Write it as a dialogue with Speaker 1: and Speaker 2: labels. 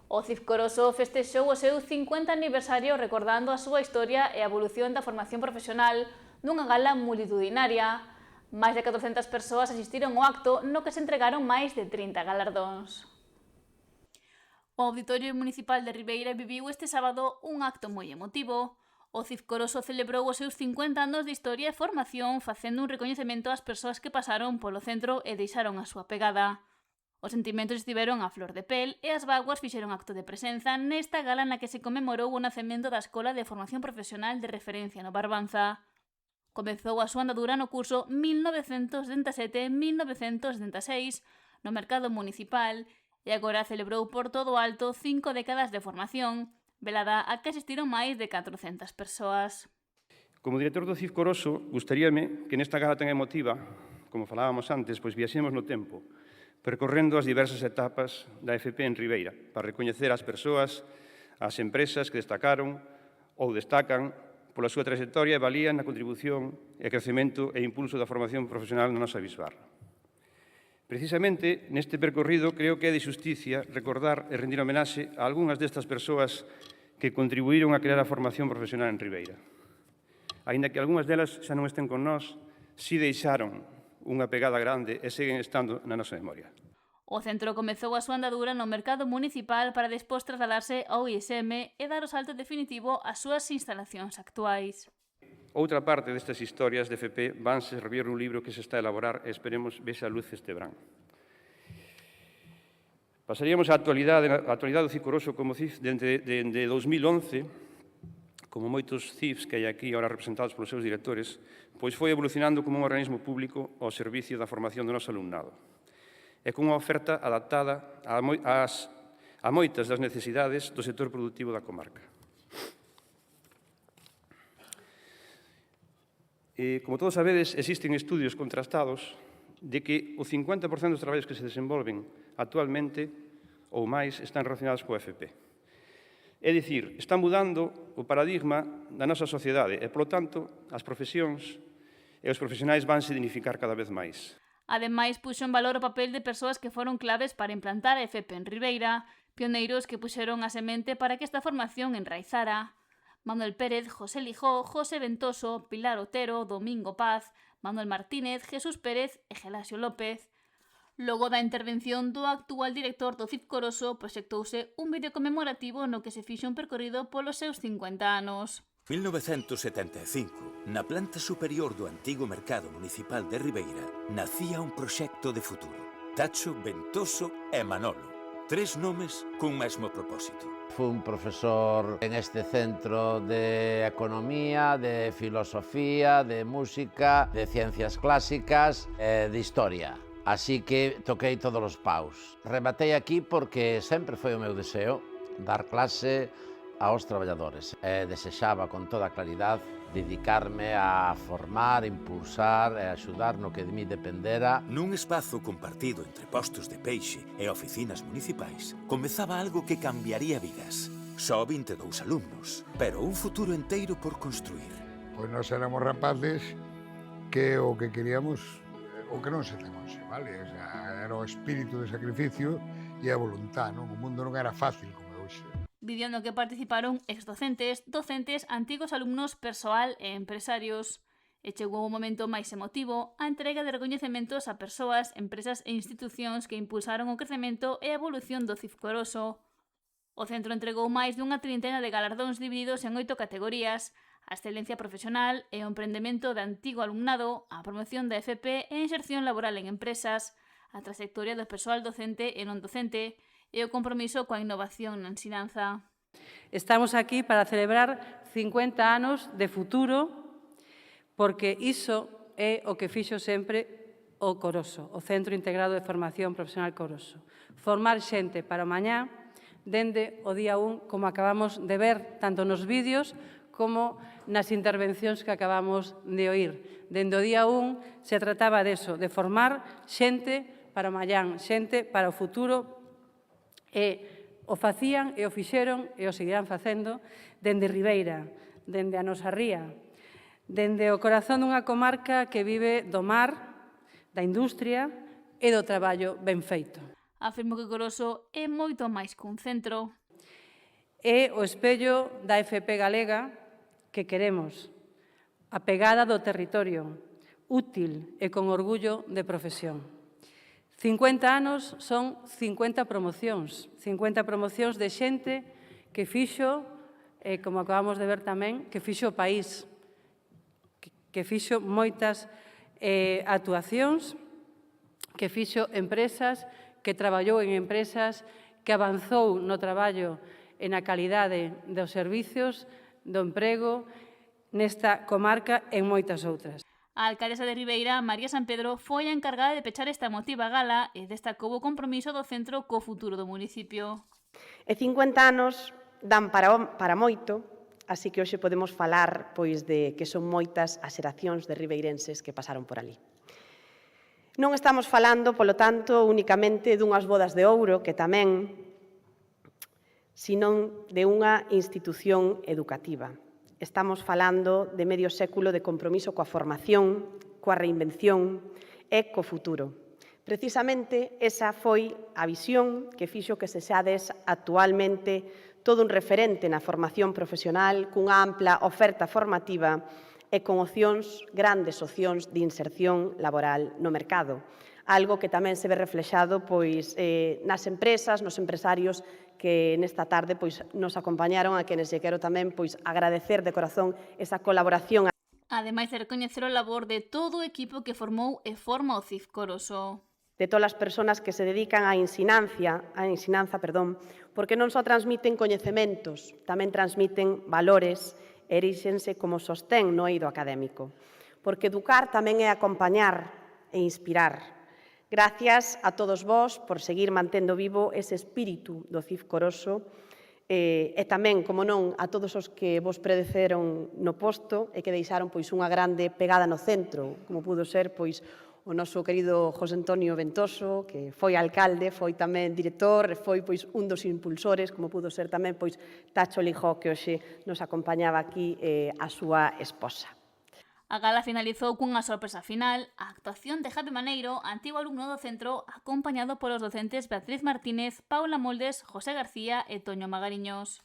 Speaker 1: O CIF Coroso festexou o seu 50 aniversario recordando a súa historia e a evolución da formación profesional nunha gala multitudinaria. Máis de 400 persoas asistiron ao acto no que se entregaron máis de 30 galardóns. O Auditorio Municipal de Ribeira viviu este sábado un acto moi emotivo. O CIF Coroso celebrou os seus 50 anos de historia e formación facendo un recoñecemento ás persoas que pasaron polo centro e deixaron a súa pegada. Os sentimentos estiveron a flor de pel e as vaguas fixeron acto de presenza nesta gala na que se conmemorou o nacemento da Escola de Formación Profesional de Referencia no Barbanza. Comezou a súa andadura no curso 1977-1976 no mercado municipal e agora celebrou por todo o alto 5 décadas de formación, velada a que asistiron máis de 400 persoas.
Speaker 2: Como director do CIF Coroso, gustaríame que nesta gala tan emotiva, como falábamos antes, pois viaxemos no tempo, percorrendo as diversas etapas da FP en Ribeira, para recoñecer as persoas, as empresas que destacaron ou destacan pola súa trayectoria e valía na contribución e crecemento e impulso da formación profesional na nosa bisbarra. Precisamente, neste percorrido, creo que é de xusticia recordar e rendir homenaxe a algunhas destas persoas que contribuíron a crear a formación profesional en Ribeira. Aínda que algunhas delas xa non estén con nós, si deixaron unha pegada grande e seguen estando na nosa memoria.
Speaker 1: O centro comezou a súa andadura no mercado municipal para despois trasladarse ao ISM e dar o salto definitivo ás súas instalacións actuais.
Speaker 2: Outra parte destas historias de FP vanse rever un libro que se está a elaborar e esperemos vexa a luz este verán. Pasaríamos á actualidade do CIF Coroso como CIF dende 2011, como moitos CIFs que hai aquí ahora representados polos seus directores, pois foi evolucionando como un organismo público ao servicio da formación do noso alumnado e cunha oferta adaptada a moitas das necesidades do sector productivo da comarca. Como todos sabedes, existen estudios contrastados de que o 50% dos traballos que se desenvolven actualmente ou máis están relacionados coa FP. É dicir, está mudando o paradigma da nosa sociedade e, polo tanto, as profesións e os profesionais vanse dignificar cada vez máis.
Speaker 1: Ademais, puxo en valor o papel de persoas que foron claves para implantar a FP en Ribeira, pioneiros que puxeron a semente para que esta formación enraizara. Manuel Pérez, José Lijó, José Ventoso, Pilar Otero, Domingo Paz, Manuel Martínez, Jesús Pérez e Gelasio López. Logo da intervención do actual director do CIF Coroso, proxectouse un vídeo conmemorativo no que se fixo un percorrido polos seus 50 anos.
Speaker 3: 1975, na planta superior do antigo mercado municipal de Ribeira, nacía un proxecto de futuro. Tacho, Ventoso e Manolo. 3 nomes cun mesmo propósito.
Speaker 4: Fui un profesor en este centro de economía, de filosofía, de música, de ciencias clásicas e de historia. Así que toquei todos os paus. Rematei aquí porque sempre foi o meu deseo dar clase aos traballadores. E desexaba con toda claridade dedicarme a formar, impulsar e axudar no que de mí dependera.
Speaker 3: Nun espazo compartido entre postos de peixe e oficinas municipais, comezaba algo que cambiaría vidas. Só 22 alumnos, pero un futuro enteiro por construir.
Speaker 5: Pois nós éramos rapaces que o que queríamos o que non se ten hoxe, vale? O sea, era o espírito de sacrificio e a voluntad, non? O mundo non era fácil como é hoxe.
Speaker 1: Vídeo no que participaron exdocentes, docentes, antigos alumnos, persoal e empresarios. E chegou o momento máis emotivo, a entrega de recoñecementos a persoas, empresas e institucións que impulsaron o crecemento e a evolución do CIF Coroso. O centro entregou máis dunha trintena de galardóns divididos en 8 categorías: a excelencia profesional e o emprendemento de antigo alumnado, a promoción da FP e a inserción laboral en empresas, a trayectoria do persoal docente e non docente e o compromiso coa innovación na ensinanza.
Speaker 6: Estamos aquí para celebrar 50 anos de futuro, porque iso é o que fixo sempre o Coroso, o Centro Integrado de Formación Profesional Coroso. Formar xente para o mañá, dende o día 1, como acabamos de ver, tanto nos vídeos como nas intervencións que acabamos de oír. Dende o día 1 se trataba deso, de formar xente para o mañán, xente para o futuro, e o facían e o fixeron e o seguirán facendo dende Ribeira, dende a nosa ría, dende o corazón dunha comarca que vive do mar, da industria e do traballo ben feito.
Speaker 1: Afirmo que Coroso é moito máis que un centro.
Speaker 6: É o espello da FP galega que queremos, apegada do territorio, útil e con orgullo de profesión. 50 anos son 50 promocións de xente que fixo, como acabamos de ver tamén, que fixo o país, que fixo moitas actuacións, que fixo empresas, que traballou en empresas, que avanzou no traballo e na calidade dos servizos, do emprego, nesta comarca e en moitas outras.
Speaker 1: A alcaldesa de Ribeira, María San Pedro, foi a encargada de pechar esta emotiva gala e destacou o compromiso do centro co futuro do municipio.
Speaker 7: E 50 anos dan para moito, así que hoxe podemos falar de que son moitas as xeracións de ribeirenses que pasaron por ali. Non estamos falando, polo tanto, únicamente dunhas bodas de ouro, que tamén, senón de unha institución educativa. Estamos falando de medio século de compromiso coa formación, coa reinvención e co futuro. Precisamente, esa foi a visión que fixo que se xades actualmente todo un referente na formación profesional, cunha ampla oferta formativa e con grandes opcións de inserción laboral no mercado. Algo que tamén se ve reflexado nas empresas, nos empresarios que nesta tarde nos acompañaron, a quenes lle quero tamén agradecer de corazón esa colaboración.
Speaker 1: Ademais de recoñecer o labor de todo o equipo que formou e forma o CIF Coroso.
Speaker 7: De todas as persoas que se dedican á ensinanza, porque non só transmiten coñecementos, tamén transmiten valores, eríxense como sostén no eido académico. Porque educar tamén é acompañar e inspirar. Gracias a todos vós por seguir mantendo vivo ese espírito do CIF Coroso e tamén, como non, a todos os que vos predeceron no posto e que deixaron unha grande pegada no centro, como pudo ser o noso querido José Antonio Ventoso, que foi alcalde, foi tamén director, foi un dos impulsores, como pudo ser tamén Tacho Lijó, que hoxe nos acompañaba aquí, a súa esposa.
Speaker 1: A gala finalizou cunha sorpresa final, a actuación de Javi Maneiro, antigo alumno do centro, acompañado polos docentes Beatriz Martínez, Paula Moldes, José García e Toño Magariños.